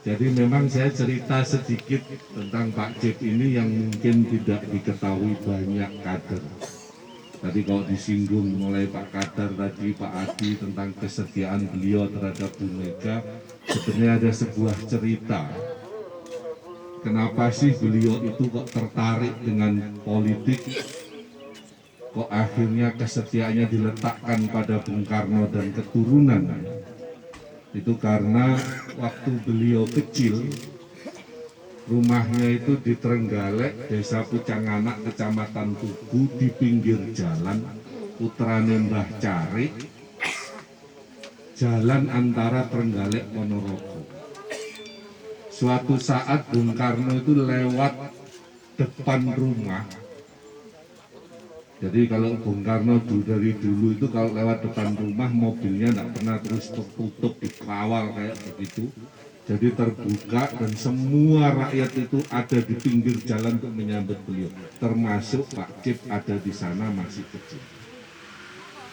Jadi memang saya cerita sedikit tentang Pak Cip ini yang mungkin tidak diketahui banyak kader. Tadi kalau disinggung mulai Pak Kader tadi, Pak Adi tentang kesetiaan beliau terhadap Bu Mega, sebenarnya ada sebuah cerita. Kenapa sih beliau itu kok tertarik dengan politik? Kok akhirnya kesetiaannya diletakkan pada Bung Karno dan keturunan? Itu karena waktu beliau kecil, rumahnya itu di Trenggalek, Desa Pucanganak, Kecamatan Tugu, di pinggir jalan, putrane Mbah Cari, jalan antara Trenggalek Ponorogo. Suatu saat Bung Karno itu lewat depan rumah. Jadi kalau Bung Karno dari dulu itu kalau lewat depan rumah mobilnya tidak pernah terus tertutup, dikawal kayak begitu. Jadi terbuka dan semua rakyat itu ada di pinggir jalan untuk menyambut beliau. Termasuk Pak Cip ada di sana masih kecil.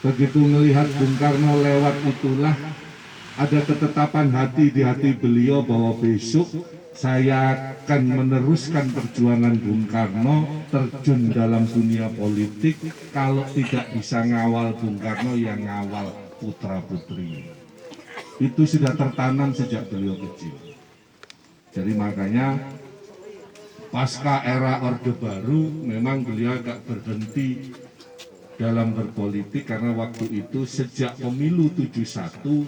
Begitu melihat Bung Karno lewat itulah ada ketetapan hati di hati beliau bahwa besok saya akan meneruskan perjuangan Bung Karno terjun dalam dunia politik. Kalau tidak bisa ngawal Bung Karno, yang ngawal putra-putri. Itu sudah tertanam sejak beliau kecil. Jadi makanya pasca era Orde Baru memang beliau agak berhenti dalam berpolitik karena waktu itu sejak pemilu 71,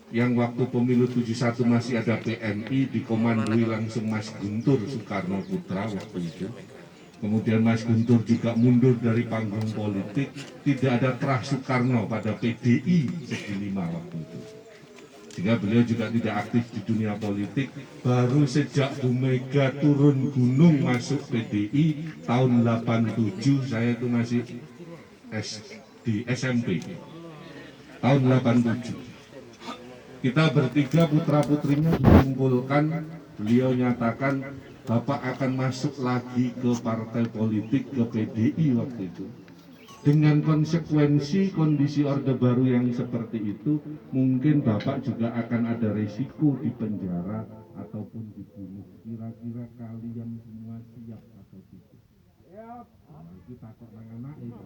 yang waktu pemilu 71 masih ada PNI, dikomandoi langsung Mas Guntur Soekarno Putra waktu itu. Kemudian Mas Guntur juga mundur dari panggung politik, tidak ada terah Soekarno pada PDI segi 5 waktu itu. Sehingga beliau juga tidak aktif di dunia politik. Baru sejak Bu Mega turun gunung masuk PDI tahun 87, saya itu masih di SMP. Tahun 87. Kita bertiga putra-putrinya dikumpulkan, beliau nyatakan Bapak akan masuk lagi ke partai politik, ke PDI waktu itu. Dengan konsekuensi kondisi Orde Baru yang seperti itu, mungkin Bapak juga akan ada resiko di penjara ataupun dibunuh. Kira-kira kalian semua siap atau tidak? Siap. Nah, itu takut anak-anak itu.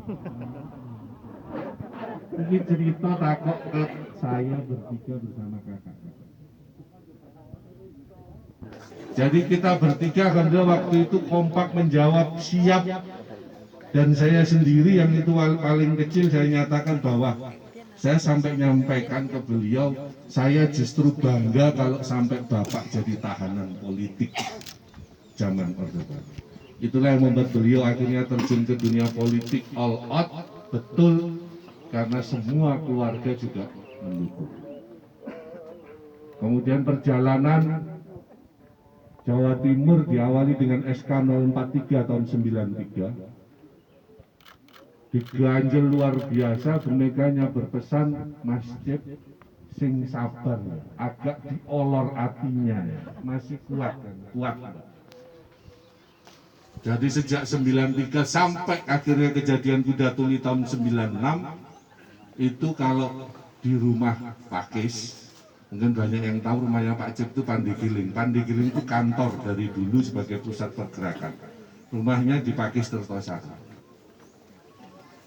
Ini cerita takut ke saya bertiga bersama kakak-kakak. Jadi kita bertiga alhamdulillah waktu itu kompak menjawab siap. Dan saya sendiri yang itu paling kecil saya nyatakan bahwa saya sampai nyampaikan ke beliau, saya justru bangga kalau sampai Bapak jadi tahanan politik zaman Orde Baru. Itulah yang membuat beliau akhirnya terjun ke dunia politik all out, betul, karena semua keluarga juga mendukung. Kemudian perjalanan Jawa Timur diawali dengan SK 043 tahun 93. Diganjel luar biasa, Bu Meganya berpesan, Mas Cip sing sabar, agak diolor hatinya, masih kuat kan? Kuat. Jadi sejak 93 sampai akhirnya kejadian Kuda Tuli tahun 96, itu kalau di rumah Pakis, mungkin banyak yang tahu rumahnya Pak Cip itu Pandigiling. Pandigiling itu kantor dari dulu sebagai pusat pergerakan. Rumahnya di Pakis Tirtosari.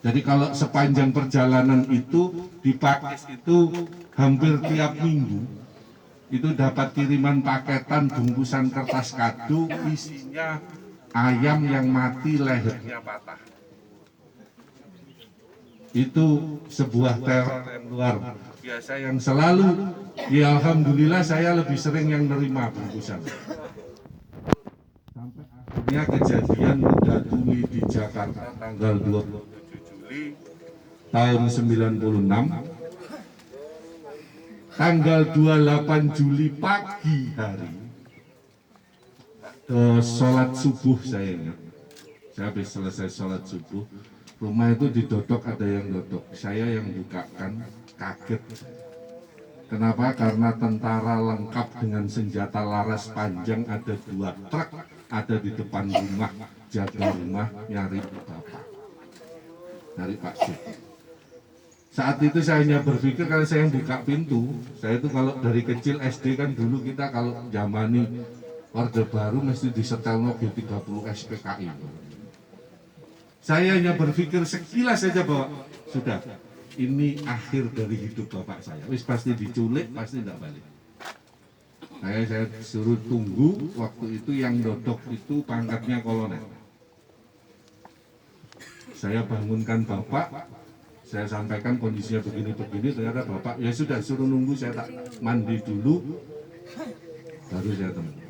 Jadi kalau sepanjang perjalanan itu di Pakis itu hampir tiap minggu itu dapat kiriman paketan bungkusan kertas kado isinya ayam yang mati lehernya patah. Itu sebuah teror yang luar biasa yang selalu, ya alhamdulillah saya lebih sering yang nerima bungkusan. Sampai akhirnya kejadian Kuda Tuli di Jakarta tanggal 27 Juli tahun 96, tanggal 28 Juli pagi hari, sholat subuh saya ingat. Saya habis selesai sholat subuh, rumah itu didodok, ada yang dodok. Saya yang bukakan, kaget. Kenapa? Karena tentara lengkap dengan senjata laras panjang, ada 2 truk, ada di depan rumah, jaga rumah, nyari Bapak, nyari Pak Cip. Saat itu saya hanya berpikir kalau saya yang buka pintu. Saya itu kalau dari kecil SD kan dulu kita kalau zamani Orde Baru mesti disetelno G30 SPKI. Saya hanya berpikir sekilas saja bahwa sudah ini akhir dari hidup bapak saya. Wis pasti diculik, pasti tidak balik. Saya suruh tunggu, waktu itu yang dodok itu pangkatnya kolonel. Saya bangunkan bapak, saya sampaikan kondisinya begini-begini, ternyata bapak ya sudah suruh nunggu, saya tak mandi dulu, baru saya temui.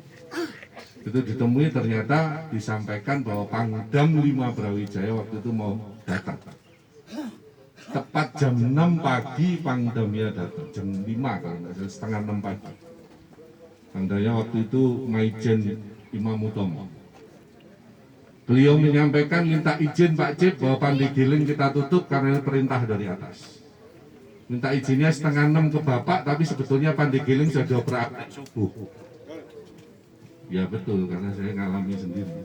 Itu ditemui ternyata disampaikan bahwa Pangdam 5 Brawijaya waktu itu mau datang. Tepat jam 6 pagi Pangdamnya datang, jam 5 kalau nggak salah, setengah 6 pagi. Pangdamnya waktu itu Maijen Imam Utomo. Beliau menyampaikan minta izin Pak Cip bahwa Pandegeling kita tutup karena perintah dari atas. Minta izinnya setengah 6 ke Bapak, tapi sebetulnya Pandegeling sudah dioperasi subuh. Ya betul, karena saya ngalami sendiri.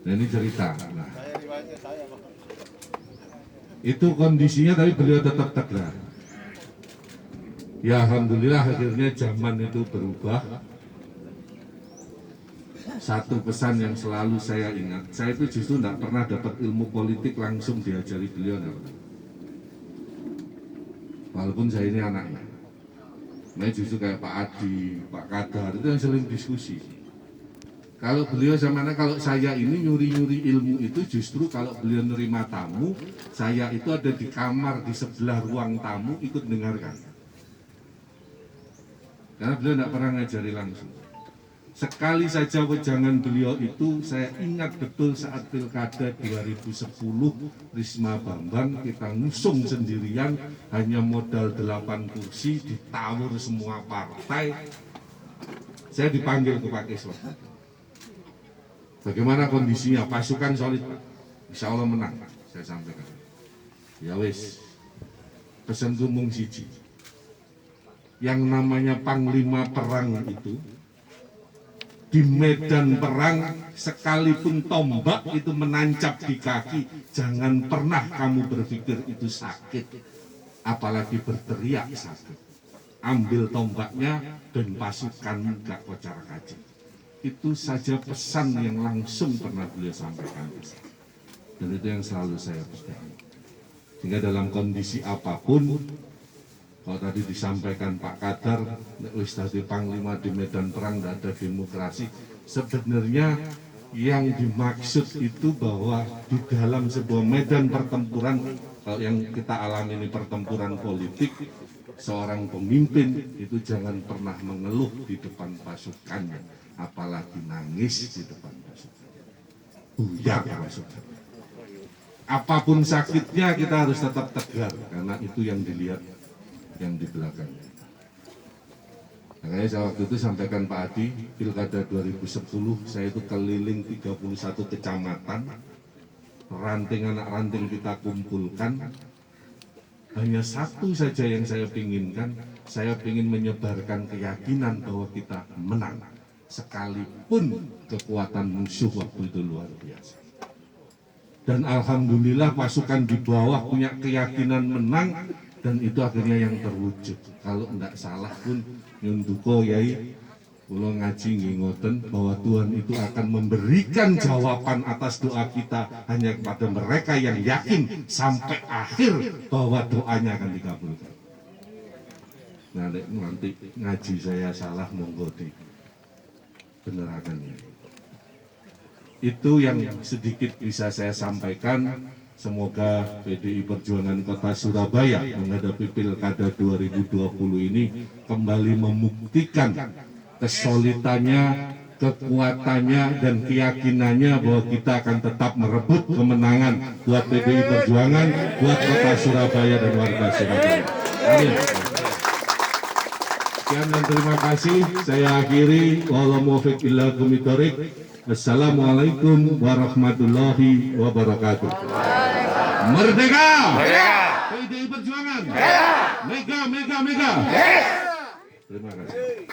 Nah ini cerita. Nah, itu kondisinya, tapi beliau tetap tegar. Ya alhamdulillah akhirnya zaman itu berubah. Satu pesan yang selalu saya ingat, saya itu justru tidak pernah dapat ilmu politik langsung diajari beliau. Walaupun saya ini anaknya. Nah justru kayak Pak Adi, Pak Kadar, itu yang sering diskusi. Kalau beliau sama anak, kalau saya ini nyuri-nyuri ilmu itu justru kalau beliau nerima tamu, saya itu ada di kamar di sebelah ruang tamu ikut dengarkan. Karena beliau tidak pernah ngajari langsung. Sekali saja wejangan beliau itu, saya ingat betul saat Pilkada 2010, Risma Bambang, kita ngusung sendirian, hanya modal 8 kursi, ditawur semua partai. Saya dipanggil ke Pak Kiswah. Bagaimana kondisinya? Pasukan solid, insya Allah menang. Saya sampaikan. Ya wis, pesan gumung siji. Yang namanya Panglima Perang itu, di medan perang sekalipun tombak itu menancap di kaki, jangan pernah kamu berpikir itu sakit, apalagi berteriak sakit. Ambil tombaknya dan pasukan gak kocar kacir. Itu saja pesan yang langsung pernah beliau sampaikan. Dan itu yang selalu saya pegang. Sehingga dalam kondisi apapun, kalau tadi disampaikan Pak Kadar, wis tadi Panglima di medan perang tidak ada demokrasi. Sebenarnya yang dimaksud itu bahwa di dalam sebuah medan pertempuran, kalau yang kita alami ini pertempuran politik, seorang pemimpin itu jangan pernah mengeluh di depan pasukannya, apalagi nangis di depan pasukannya. Buyar pasukannya. Apapun sakitnya kita harus tetap tegar, karena itu yang dilihat yang di belakang. Makanya saya waktu itu sampaikan Pak Adi, Pilkada 2010 saya itu keliling 31 kecamatan, ranting anak ranting kita kumpulkan. Hanya satu saja yang saya pinginkan, saya ingin menyebarkan keyakinan bahwa kita menang. Sekalipun kekuatan musuh waktu itu luar biasa. Dan alhamdulillah pasukan di bawah punya keyakinan menang, dan itu akhirnya yang terwujud. Kalau tidak salah pun nyuntuko yai kula ngaji nggih ngoten bahwa Tuhan itu akan memberikan jawaban atas doa kita hanya kepada mereka yang yakin sampai akhir bahwa doanya akan dikabulkan. Nah, nanti ngaji saya salah monggo di benerakannya. Itu yang sedikit bisa saya sampaikan. Semoga PDI Perjuangan Kota Surabaya menghadapi Pilkada 2020 ini kembali membuktikan kesulitannya, kekuatannya, dan keyakinannya bahwa kita akan tetap merebut kemenangan buat PDI Perjuangan, buat Kota Surabaya dan warga Surabaya. Amin. Sekian dan terima kasih. Saya akhiri. Wassalamualaikum warahmatullahi wabarakatuh. Merdeka! PDI Perjuangan! Mega! Terima kasih.